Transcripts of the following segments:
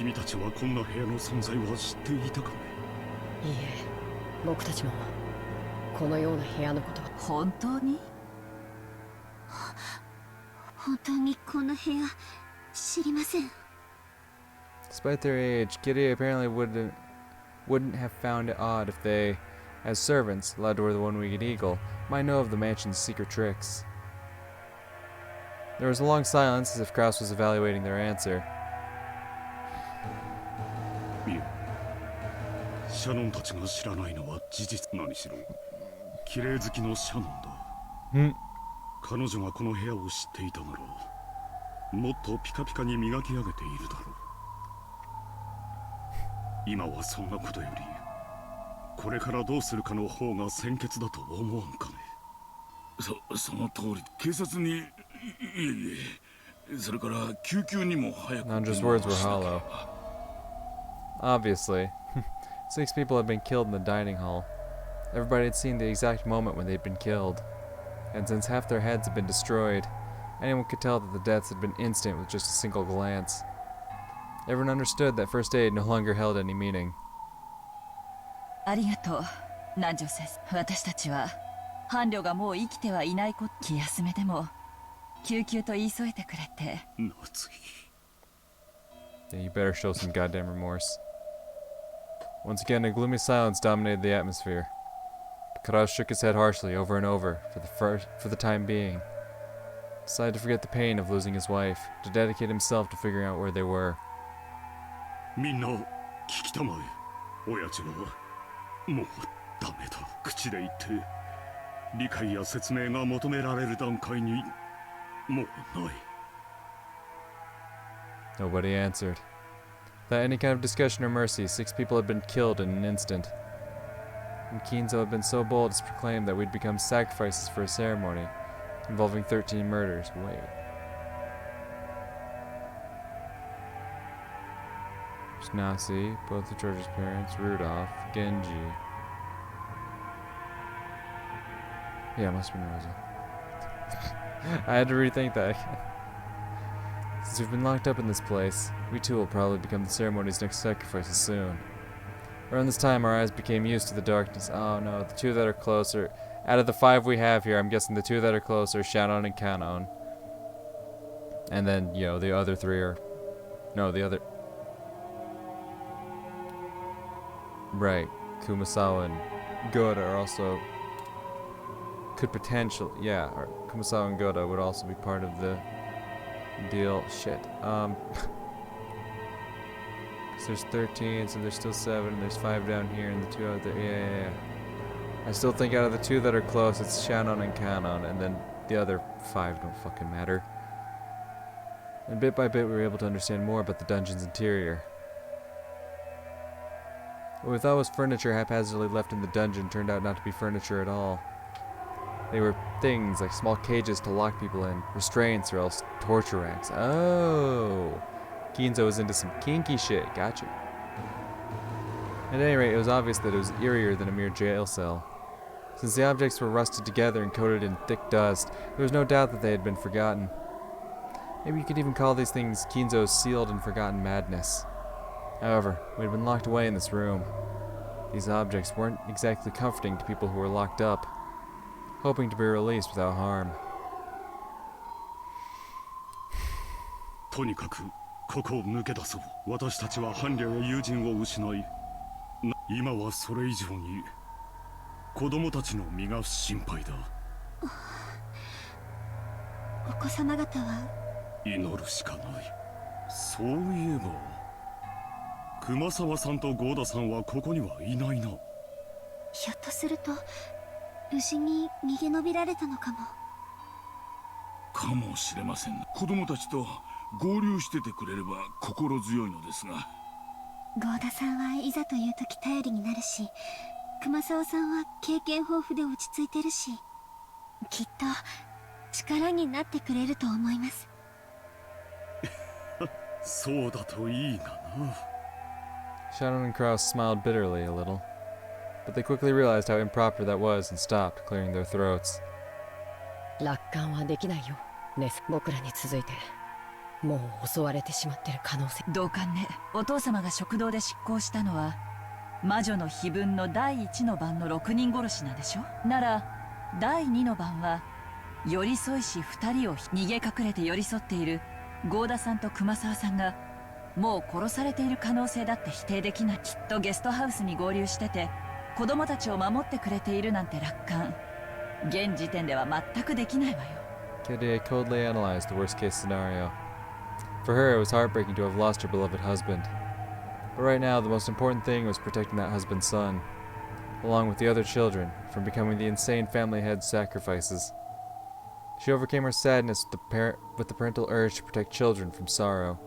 君たちはこんな部屋の存在は知っていたかね。いいえ、僕たちもこのような部屋のことは。本当に？本当にこの部屋知りません。 Despite their age, Kitty apparently wouldn't have found it odd if they, as servants, allowed to wear the one-winged eagle, might know of the mansion's secret tricks. There was a long silence, as if Kraus was evaluating their answer. いや、シャノンたちが知らないのは事実。何しろ綺麗好きのシャノンだ。彼女がこの部屋を知っていたなら、もっとピカピカに磨き上げているだろう。今はそんなことより、これからどうするかの方が先決だと思わんかね。その通り、警察に、いえ、それから救急にも早く。Nandra's words were hollow. Obviously, 6 people had been killed in the dining hall. Everybody had seen the exact moment when they'd been killed. And since half their heads had been destroyed, anyone could tell that the deaths had been instant with just a single glance. Everyone understood that first aid no longer held any meaning. ありがとう、南條先生。私たちは伴侶がもう生きてはいないこと。気休めでも救急と言い添えてくれて。Yeah, you better show some goddamn remorse. Once again, a gloomy silence dominated the atmosphere. Kraus shook his head harshly over and over, for the time being. Decided to forget the pain of losing his wife, to dedicate himself to figuring out where they were. みんな聞きたまえ。親父はもうダメだ。口で言って理解や説明が求められる段階にもうない。Nobody answered. Without any kind of discussion or mercy, 6 people had been killed in an instant. And Kinzo had been so bold as to proclaim that we'd become sacrifices for a ceremony involving 13 murders. Wait. There's Nasi, both of George's parents, Rudolph, Genji. Yeah, it must have been Rosa. I had to rethink that again. Since we've been locked up in this place, we too will probably become the ceremony's next sacrifices soon. Around this time, our eyes became used to the darkness. Oh no, the 2 that are closer. Out of the 5 we have here, I'm guessing the 2 that are closer, Shannon and Kanon. And then, you know, the other 3 are... No, the other... Right, Kumasawa and Goda are also... Could potentially... Yeah, or Kumasawa and Goda would also be part of the... deal. Shit. So there's 13, so there's still 7, and there's 5 down here, and the 2 out there. Yeah. I still think out of the 2 that are close, it's Shannon and Kanon, and then the other 5 don't fucking matter. And bit by bit, we were able to understand more about the dungeon's interior. What we thought was furniture haphazardly left in the dungeon turned out not to be furniture at all. They were things like small cages to lock people in, restraints, or else torture racks. Oh! Kinzo was into some kinky shit, gotcha. At any rate, it was obvious that it was eerier than a mere jail cell. Since the objects were rusted together and coated in thick dust, there was no doubt that they had been forgotten. Maybe you could even call these things Kinzo's sealed and forgotten madness. However, we had been locked away in this room. These objects weren't exactly comforting to people who were locked up, hoping to be released without harm. とにかくここを抜け出そう。私たちは伴侶や友人を失い、今はそれ以上に子供たちの身が心配だ。お子様方は祈るしかない。そういえば熊沢さんと郷田さんはここにはいないな。ひょっとすると無事に逃げ延びられたのかも。かもしれません。子供たちと合流しててくれれば心強いのですが。郷田さんはいざという時頼りになるし、熊沢さんは経験豊富で落ち着いてるし、きっと力になってくれると思います。そうだといいがな。Shannon and Kraus smiled bitterly a little, but they quickly realized how improper that was and stopped, clearing their throats. 楽観はできないよ、ネス。僕らに続いてもう襲われてしまってる可能性。同感ね。お父様が食堂で執行したのは魔女の碑文の第1の番の6人殺しなんでしょ。なら第2の番は寄り添いし2人を逃げ隠れて寄り添っている郷田さんと熊沢さんがもう殺されている可能性だって否定できない。きっとゲストハウスに合流してて子供たちを守ってくれているなんて楽観、現時点では全くできないわよ。 Kyrie coldly analyzed the worst case scenario. For her, it was heartbreaking to have lost her beloved husband. But right now, the most important thing was protecting that husband's son, along with the other children, from becoming the insane family head sacrifices. She overcame her sadness with the parental urge to protect children from sorrow.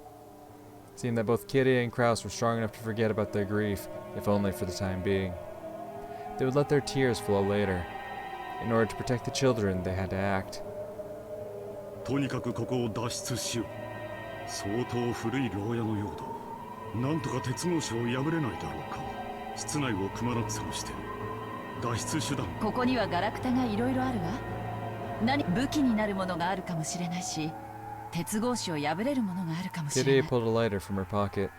It seemed that both Kitty and Kraus were strong enough to forget about their grief, if only for the time being. They would let their tears flow later. In order to protect the children, they had to act. とにかくここを脱出しよう。相当古い牢屋のようだ。なんとか鉄格子を破れないだろうか。室内をくまなく探して脱出手段。ここにはガラクタがいろいろあるわ。何武器になるものがあるかもしれないし、鉄格子を破れるものがあるかもしれない。 Kitty pulled a lighter from her pocket.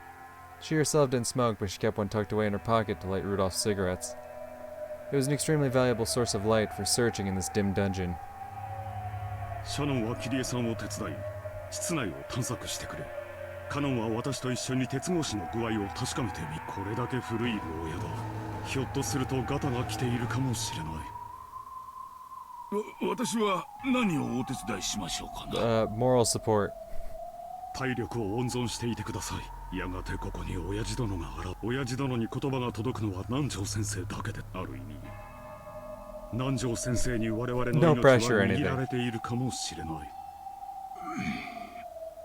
She herself didn't smoke, but she kept one tucked away in her pocket to light Rudolph's cigarettes. It was an extremely valuable source of light for searching in this dim dungeon. シャノンはキリエさんを手伝い、室内を探索してくれ。カノンは私と一緒に鉄格子の具合を確かめてみ。これだけ古い牢屋だ。ひょっとするとガタが来ているかもしれない。私は何をお手伝いしましょうかな。Moral support. 体力を温存していてください。やがてここに親父殿が親父殿に言葉が届くのは南條先生だけである意味。南條先生に我々の命は握られているかもしれない。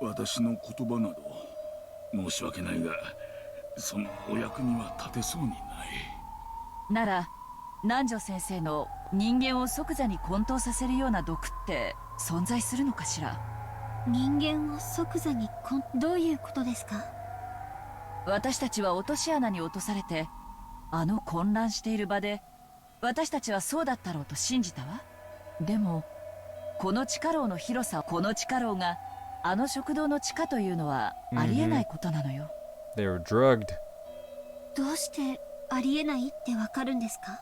私の言葉など申し訳ないが、そのお役には立てそうにない。なら南條先生の人間を即座に混沌させるような毒って存在するのかしら。人間を即座にどういうことですか？私たちは落とし穴に落とされて、あの混乱している場で私たちはそうだったろうと信じたわ。でもこの地下牢の広さ、この地下牢があの食堂の地下というのはありえないことなのよ。They were drugged. どうしてありえないってわかるんですか？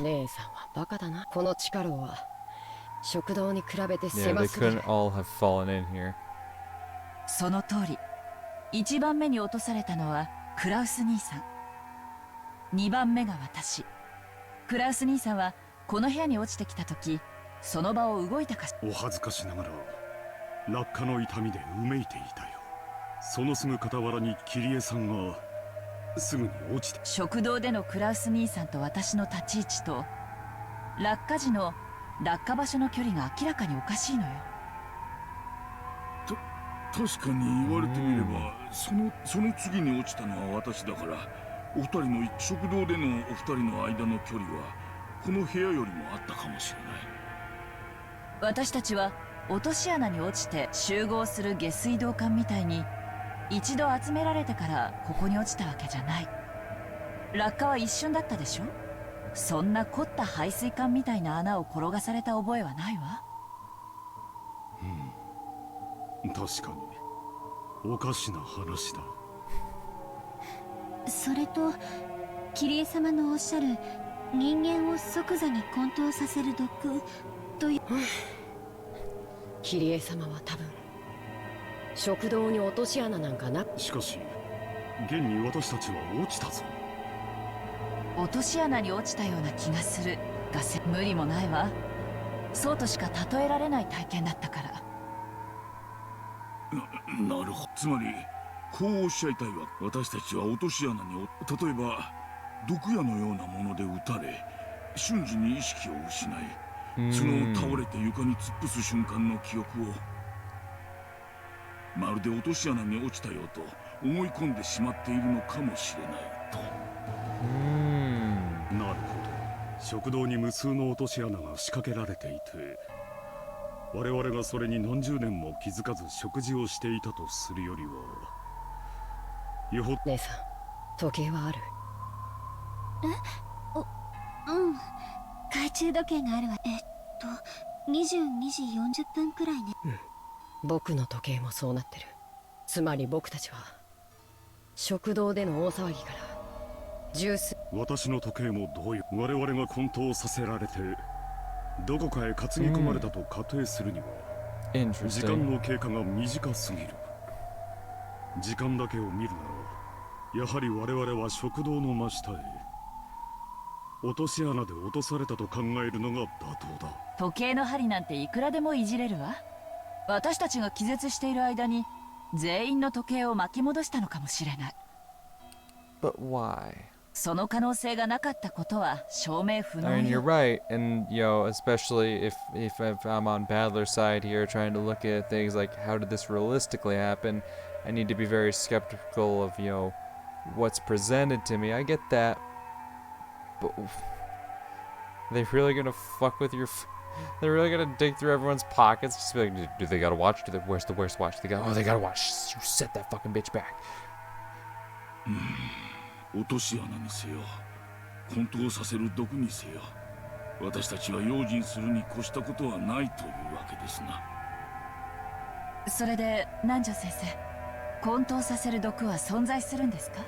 姉さんはバカだな。この地下牢は食堂に比べて Yeah, 狭 they すぎる。 couldn't all have fallen in here. その通り。1番目に落とされたのはクラウス兄さん、2番目が私。クラウス兄さんはこの部屋に落ちてきた時、その場を動いたかし。お恥ずかしながら落下の痛みでうめいていたよ。そのすぐ傍らにキリエさんがすぐに落ちて。食堂でのクラウス兄さんと私の立ち位置と落下時の落下場所の距離が明らかにおかしいのよ。確かに言われてみれば、その次に落ちたのは私だから、お二人の食堂でのお二人の間の距離はこの部屋よりもあったかもしれない。私たちは落とし穴に落ちて集合する下水道管みたいに一度集められてからここに落ちたわけじゃない。落下は一瞬だったでしょ。そんな凝った排水管みたいな穴を転がされた覚えはないわ。確かにおかしな話だ。それとキリエ様のおっしゃる人間を即座に混沌させる毒という、キリエ様は多分食堂に落とし穴なんかな。しかし現に私たちは落ちたぞ。落とし穴に落ちたような気がするが、無理もないわ。そうとしか例えられない体験だったから。なるほど。つまりこうおっしゃいたいわ。私たちは落とし穴に例えば毒矢のようなもので撃たれ瞬時に意識を失い、その倒れて床に突っ伏す瞬間の記憶をまるで落とし穴に落ちたよと思い込んでしまっているのかもしれないと。なるほど。食堂に無数の落とし穴が仕掛けられていて、我々がそれに何十年も気づかず食事をしていたとするよりはよほど。姉さん、時計はある？うん、懐中時計があるわ。22時40分くらいね。僕の時計もそうなってる。つまり僕たちは食堂での大騒ぎから十数。私の時計も同様。我々が混沌させられてどこかへ担ぎ込まれたと仮定するには、時間 Interesting. の経過が短すぎる。時間だけを見るなら、やはり我々は食堂の真下へ落とし穴で落とされたと考えるのが妥当だ。時計の針なんていくらでもいじれるわ。私たちが気絶している間に全員の時計を巻き戻したのかもしれない。 But why? その可能性がなかったことは証明不 I 能 mean, you're よ。 right, and especially if I'm on Badler's side here, trying to look at things like how did this realistically happen, I need to be very skeptical of what's presented to me. I get that, but are they really gonna fuck with your? They're really gonna dig through everyone's pockets? Just be like, do they got a watch? Where's the worst watch? They got a watch. You set that fucking bitch back. 落とし穴にせよ、混沌させる毒にせよ、私たちは用心するに越したことはないというわけですな。それで南條先生、混沌させる毒は存在するんですか？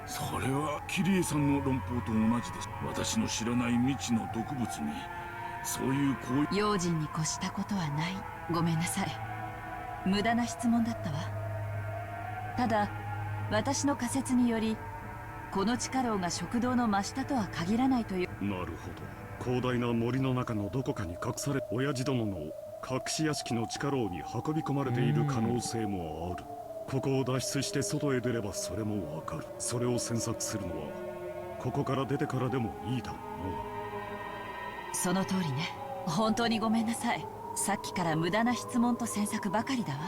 それは桐江さんの論法と同じです。私の知らない未知の毒物にそういう行為。用心に越したことはない。ごめんなさい、無駄な質問だったわ。ただ私の仮説により、この地下牢が食堂の真下とは限らないという。なるほど。広大な森の中のどこかに隠され、親父殿の隠し屋敷の地下牢に運び込まれている可能性もある。ここを脱出して外へ出ればそれもわかる。それを詮索するのはここから出てからでもいいだろうな。その通りね。本当にごめんなさい。さっきから無駄な質問と詮索ばかりだわ。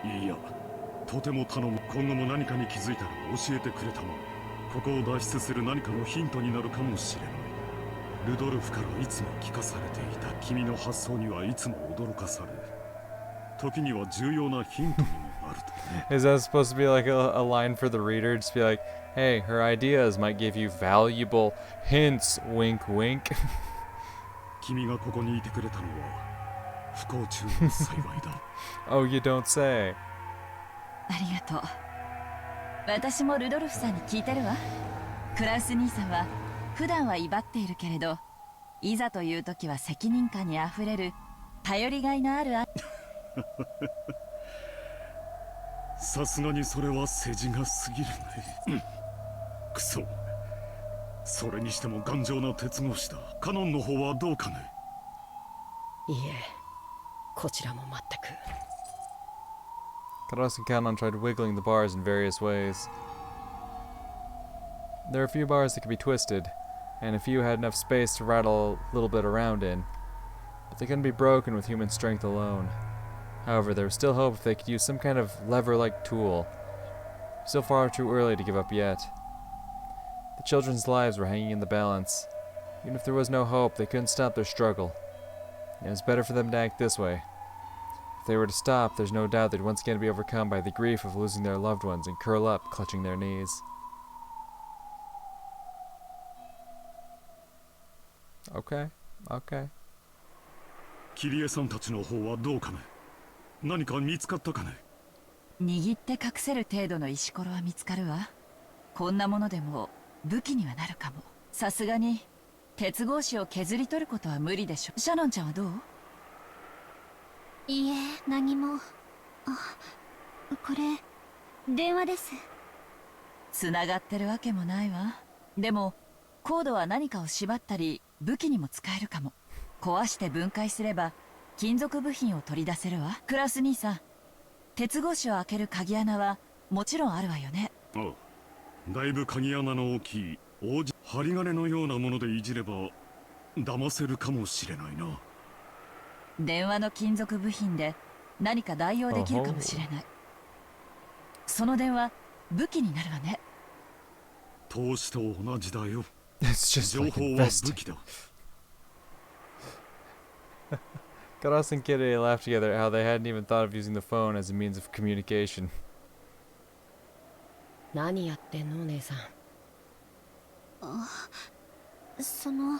いや、とても頼む。今後も何かに気づいたら教えてくれたまえ。ここを脱出する何かのヒントになるかもしれない。ルドルフからいつも聞かされていた。君の発想にはいつも驚かされ、時には重要なヒントにもなるとね。Is that supposed to be like a line for the reader? Just be like, hey, her ideas might give you valuable hints. Wink, wink. 君がここにいてくれたのは不幸中の幸いだ。Oh, you don't say. ありがとう。私もルドルフさんに聞いてるわ。クラウス兄さんは普段は威張っているけれど、いざという時は責任感にあふれる頼りがいのあるさすがにそれは世辞が過ぎるね。くそ。それにしても頑丈な鉄格子だ。カノンの方はどうかね。いいえ、こちらも全く。 Karos and Kanon tried wiggling the bars in various ways. There are a few bars that could be twisted, and a few had enough space to rattle a little bit around in, but they couldn't be broken with human strength alone. However, there was still hope if they could use some kind of lever-like tool. Still far too early to give up yet. The children's lives were hanging in the balance. Even if there was no hope, they couldn't stop their struggle. It was better for them to act this way. If they were to stop, there's no doubt they'd once again be overcome by the grief of losing their loved ones and curl up, clutching their knees. Okay, okay. 桐江さんたちの方はどうかね。何か見つかったかね。握って隠せる程度の石ころは見つかるわ。こんなものでも武器にはなるかも。さすがに鉄格子を削り取ることは無理でしょ。シャノンちゃんはどう？いいえ、何も。あ、これ電話です。繋がってるわけもないわ。でもコードは何かを縛ったり武器にも使えるかも。壊して分解すれば金属部品を取り出せるわ。クラス兄さん、鉄格子を開ける鍵穴はもちろんあるわよね。ああ、だいぶ鍵穴の大きい針金のようなものでいじれば騙せるかもしれないな。電話の金属部品で何か代用できるかもしれない。その電話武器になるわね。投資と同じだよ。 It's just 情 like 報は investing. 武器だ。Karos and Kitty laughed together at how they hadn't even thought of using the phone as a means of communication. 何やってんの姉さん。その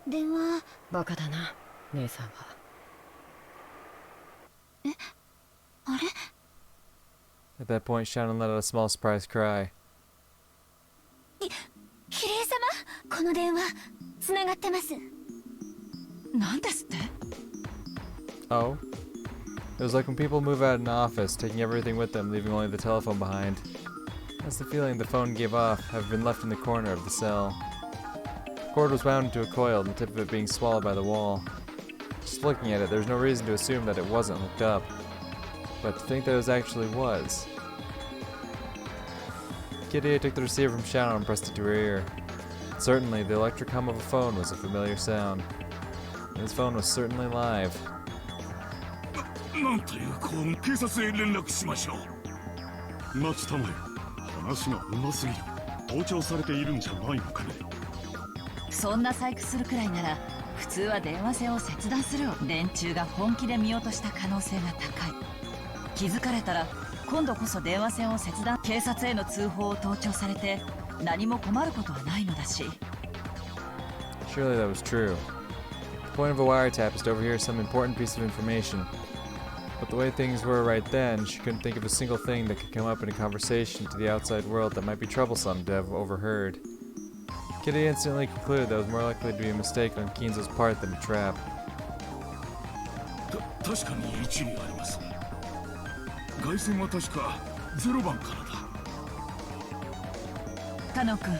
電話。バカだな姉さんは。At that point, Shannon let out a small surprised cry. キリエ様、この電話つながってます。なんですって？ Oh? It was like when people move out of an office, taking everything with them, leaving only the telephone behind. That's the feeling the phone gave off, having been left in the corner of the cell. The cord was wound into a coil, the tip of it being swallowed by the wall. Just looking at it, there was no reason to assume that it wasn't hooked up. But to think that it actually was. Kitty took the receiver from Shannon and pressed it to her ear. Certainly, the electric hum of a phone was a familiar sound. And his phone was certainly live. なんという幸運。警察へ連絡しましょう。待ちたまえ。話がうますぎる。盗聴されているんじゃないのかね。そんな細工するくらいなら普通は電話線を切断するよ。連中が本気で見落とした可能性が高い。気づかれたら今度こそ電話線を切断。警察への通報を盗聴されて何も困ることはないのだし。 Surely that was true. The point of a wiretap is to overhear some important piece of information. But the way things were right then, she couldn't think of a single thing that could come up in a conversation to the outside world that might be troublesome to have overheard. Kitty instantly concluded that it was more likely to be a mistake on Kinzo's part than a trap. 確かに一理あります。外線は確か0番からだ。カノン君、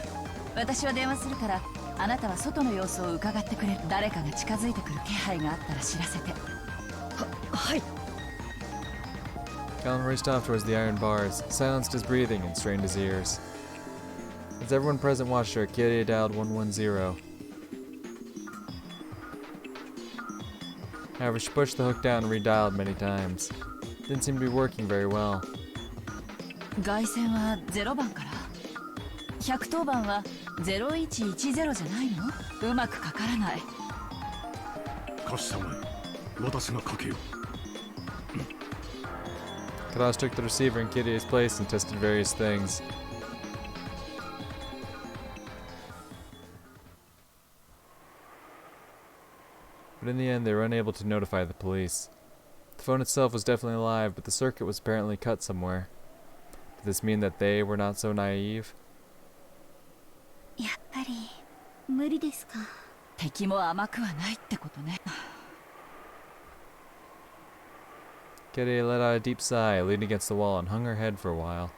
私は電話するからあなたは外の様子を伺ってくれる。誰かが近づいてくる気配があったら知らせて。はい。 Callan raced off towards the iron bars, silenced his breathing, and strained his ears. As everyone present watched her, Kitty dialed 110. However, she pushed the hook down and redialed many times. Didn't seem to be working very well. 外線は0番から110番は0110じゃないの？うまくかからない。貸したまえ。私がかけよう。Kadash took the receiver in Kitty's place and tested various things. But in the end, they were unable to notify the police. The phone itself was definitely alive, but the circuit was apparently cut somewhere. Did this mean that they were not so naive? やっぱり無理ですか。敵も甘くはないってことね。Kitty let out a deep sigh, leaned against the wall, and hung her head for a while.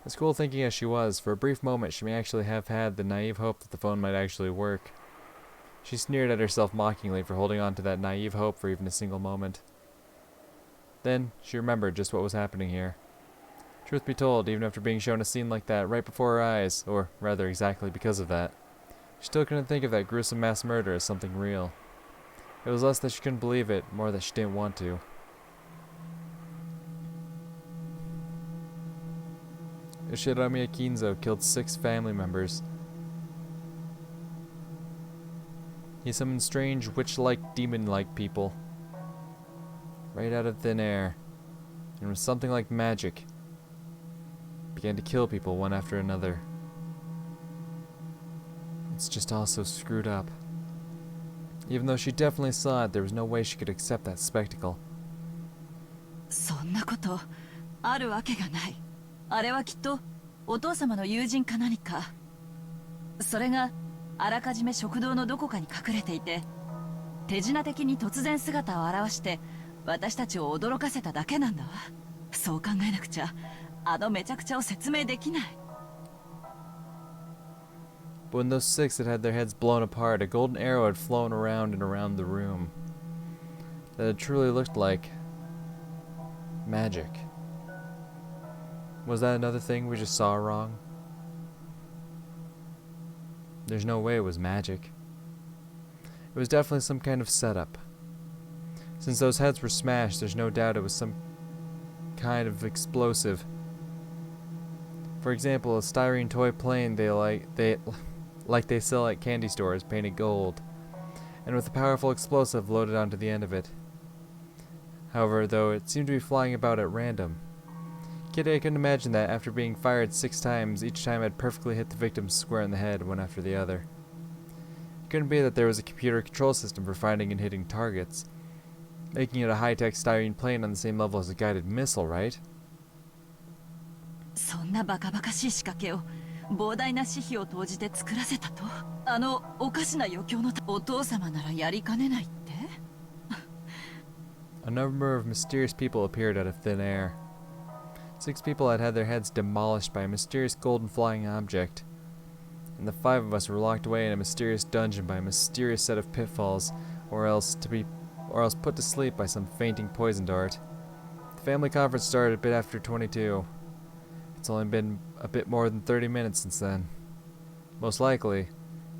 As cool thinking as she was, for a brief moment she may actually have had the naive hope that the phone might actually work. She sneered at herself mockingly for holding on to that naive hope for even a single moment. Then, she remembered just what was happening here. Truth be told, even after being shown a scene like that right before her eyes, or rather exactly because of that, she still couldn't think of that gruesome mass murder as something real. It was less that she couldn't believe it, more that she didn't want to. Yoshirami Akinzo killed 6 family members. He summoned strange witch-like, demon-like people right out of thin air, and with something like magic, began to kill people one after another. It's just all so screwed up. Even though she definitely saw it, there was no way she could accept that spectacle. そんなことあるわけがない。あれはきっとお父様の友人か何か。それがあらかじめ食堂のどこかに隠れていて、手品的に突然姿を現して私たちを驚かせただけなんだわ。そう考えなくちゃあのめちゃくちゃを説明できない。But when those 6 had had their heads blown apart, a golden arrow had flown around and around the room. That had truly looked like magic. Was that another thing we just saw wrong? There's no way it was magic. It was definitely some kind of setup. Since those heads were smashed, there's no doubt it was some kind of explosive. For example, a styrene toy plane they sell at candy stores, painted gold, and with a powerful explosive loaded onto the end of it. However, though it seemed to be flying about at random, Kitty couldn't imagine that after being fired 6 times, each time had perfectly hit the victim square in the head, one after the other. It couldn't be that there was a computer control system for finding and hitting targets, making it a high-tech styrene plane on the same level as a guided missile, right? そんなバカバカしい仕掛けを膨大な私費を投じて作らせたと。あのおかしな余興のお父様ならやりかねないって。A number of mysterious people appeared out of thin air. 6 people had had their heads demolished by a mysterious golden flying object, and the 5 of us were locked away in a mysterious dungeon by a mysterious set of pitfalls, or else put to sleep by some fainting poison dart. The family conference started a bit after 22. It's only been a bit more than 30 minutes since then. Most likely,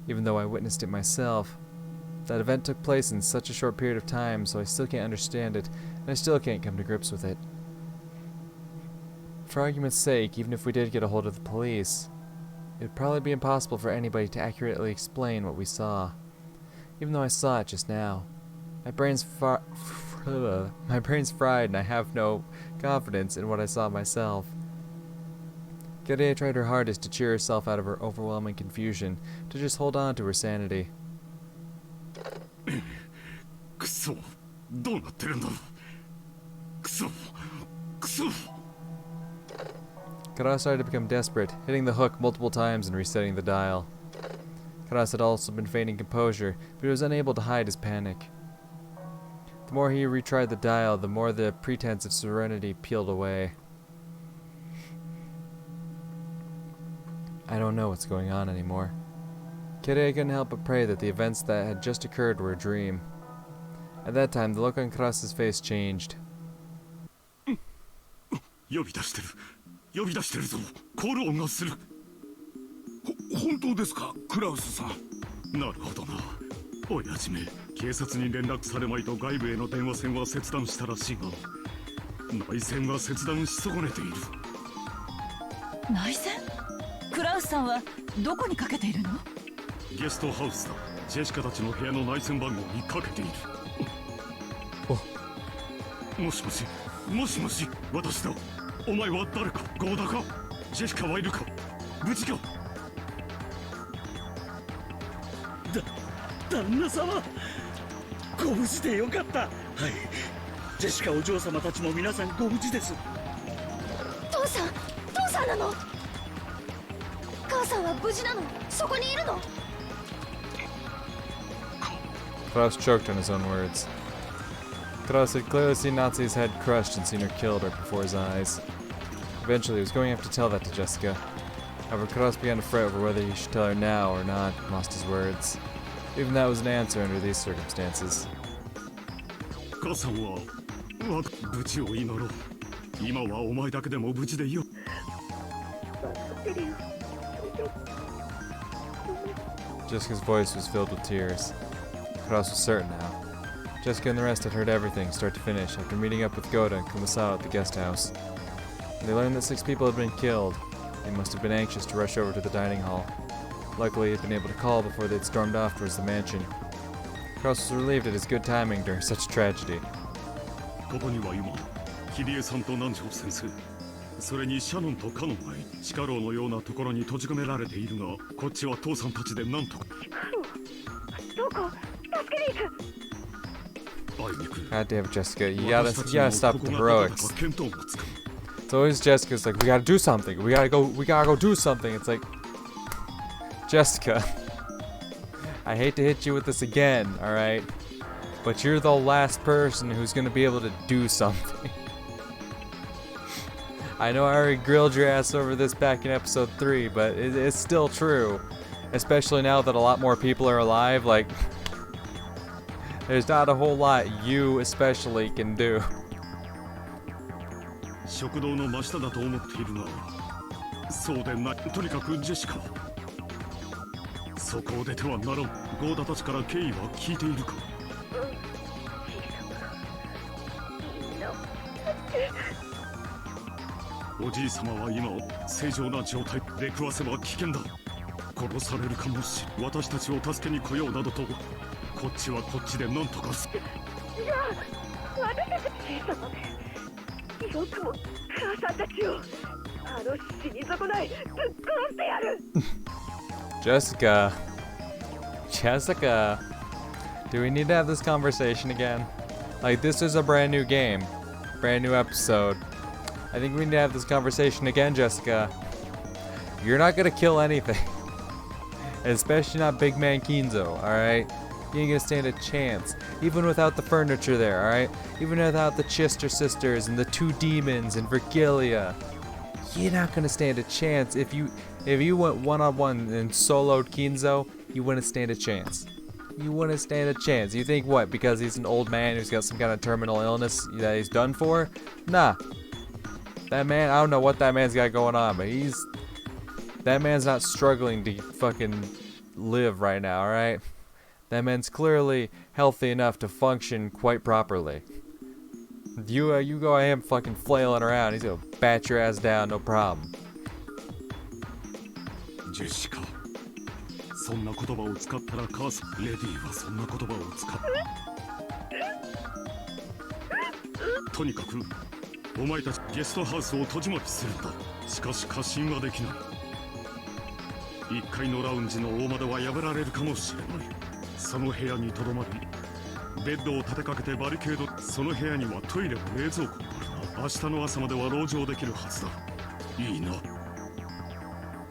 even though I witnessed it myself, that event took place in such a short period of time, so I still can't understand it, and I still can't come to grips with it. For argument's sake, even if we did get a hold of the police, it would probably be impossible for anybody to accurately explain what we saw. Even though I saw it just now, my brain's fried and I have no confidence in what I saw myself. Gade tried her hardest to cheer herself out of her overwhelming confusion, to just hold on to her sanity. くそ、どうなってるんだろう。くそ、くそ。Karas started to become desperate, hitting the hook multiple times and resetting the dial. Karas had also been feigning composure, but he was unable to hide his panic. The more he retried the dial, the more the pretense of serenity peeled away. I don't know what's going on anymore. Kirei couldn't help but pray that the events that had just occurred were a dream. At that time, the look on Karas's face changed. 呼び出してる。呼び出してるぞ。コール音がする。本当ですか、クラウスさん。なるほどな。親父め、警察に連絡されまいと外部への電話線は切断したらしいが、内線は切断し損ねている。内線？クラウスさんはどこにかけているの？ゲストハウスだ。ジェシカたちの部屋の内線番号にかけている。もしもし、もしもし、私だ。お前は誰か？ゴーダか？ジェシカはいるか？無事か？旦那様、ご無事でよかった。はい、ジェシカお嬢様たちも皆さんご無事です。父さんなの？母さんは無事なの？そこにいるのKlaus choked on his own words. Klaus had clearly seen Natsu's head crushed and seen her killed right before his eyes. Eventually, he was going to have to tell that to Jessica. However, Klaus began to fret over whether he should tell her now or not, and lost his words. Even that was an answer under these circumstances. 母さんは無事を祈ろう。今はお前だけでも無事でいいよ。Jessica's voice was filled with tears. Klaus was certain now. Jessica and the rest had heard everything, start to finish, after meeting up with Goda and Kumasao at the guest house. When they learned that 6 people had been killed, they must have been anxious to rush over to the dining hall. Luckily, he had been able to call before they had stormed off towards the mansion. Klaus was relieved at his good timing during such a tragedy. ここには今、キリエさんと南條先生、それにシャノンとカノンが地下牢のようなところに閉じ込められているが、こっちは父さんたちでなんとか。どこ？助けに行く。 God damn it, Jessica. You gotta stop the heroics. It's always Jessica's like, we gotta do something. We gotta go do something. It's like, Jessica, I hate to hit you with this again, alright? But you're the last person who's gonna be able to do something. I know I already grilled your ass over this back in episode 3, but it's still true. Especially now that a lot more people are alive, like... There's not a whole lot you especially can do. 食堂の真下だと思っているが、そうでない。とにかくジェシカ、そこを出てはならん。ゴーダたちから経緯は聞いているか？おじい様は今正常な状態。出くわせば危険だ。殺されるかもしれん。私たちを助けに来ようなどと。こっちはこっちで何とかす。じゃあ私たち小さなね、よくも母さんたちを死に損ないぶっ殺してやる。Jessica, do we need to have this conversation again? Like, this is a brand new game, brand new episode. I think we need to have this conversation again, Jessica. You're not gonna kill anything. Especially not Big Man Kinzo, alright? You ain't gonna stand a chance. Even without the furniture there, alright? Even without the Chister sisters and the two demons and Virgilia. You're not gonna stand a chance. If you went one-on-one and soloed Kinzo, you wouldn't stand a chance. You wouldn't stand a chance. You think what? Because he's an old man who's got some kind of terminal illness that he's done for? Nah. That man, I don't know what that man's got going on, but that man's not struggling to fucking live right now, alright? That man's clearly healthy enough to function quite properly. You go ahead fucking flailing around, he's gonna bat your ass down, no problem. ジェシカ、そんな言葉を使ったら母さん、レディはそんな言葉を使った。とにかく、お前たちゲストハウスを戸締まりするんだ。しかし過信はできない。1階のラウンジの大窓は破られるかもしれない。その部屋にとどまり、ベッドを立てかけてバリケード。その部屋にはトイレも冷蔵庫もあるな。明日の朝までは籠城できるはずだ。いいな。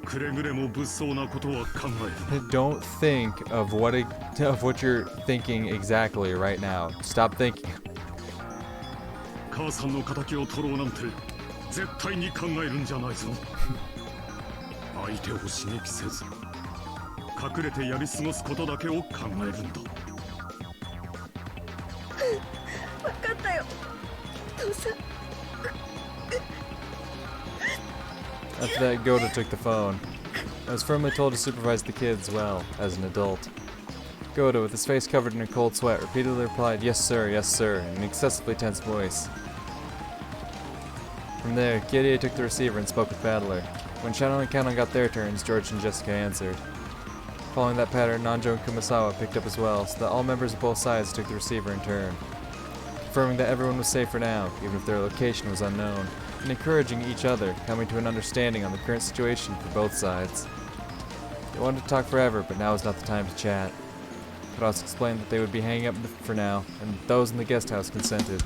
くれぐれも物騒なことは考える。Don't think of what you're thinking exactly right now. Stop thinking. 母さんの敵を取ろうなんて絶対に考えるんじゃないぞ。相手を刺激せず隠れてやり過ごすことだけを考えるんだ。分かったよ、父さん。 After that, Goda took the phone. I was firmly told to supervise the kids well, as an adult. Goda, with his face covered in a cold sweat, repeatedly replied, yes sir, in an excessively tense voice. From there, Kirie took the receiver and spoke with Battler. When Shadow and Canon got their turns, George and Jessica answered. Following that pattern, Nanjo and Kumasawa picked up as well, so that all members of both sides took the receiver in turn. Confirming that everyone was safe for now, even if their location was unknown, and encouraging each other, coming to an understanding on the current situation for both sides. They wanted to talk forever, but now was not the time to chat. Kraus explained that they would be hanging up for now, and those in the guest house consented.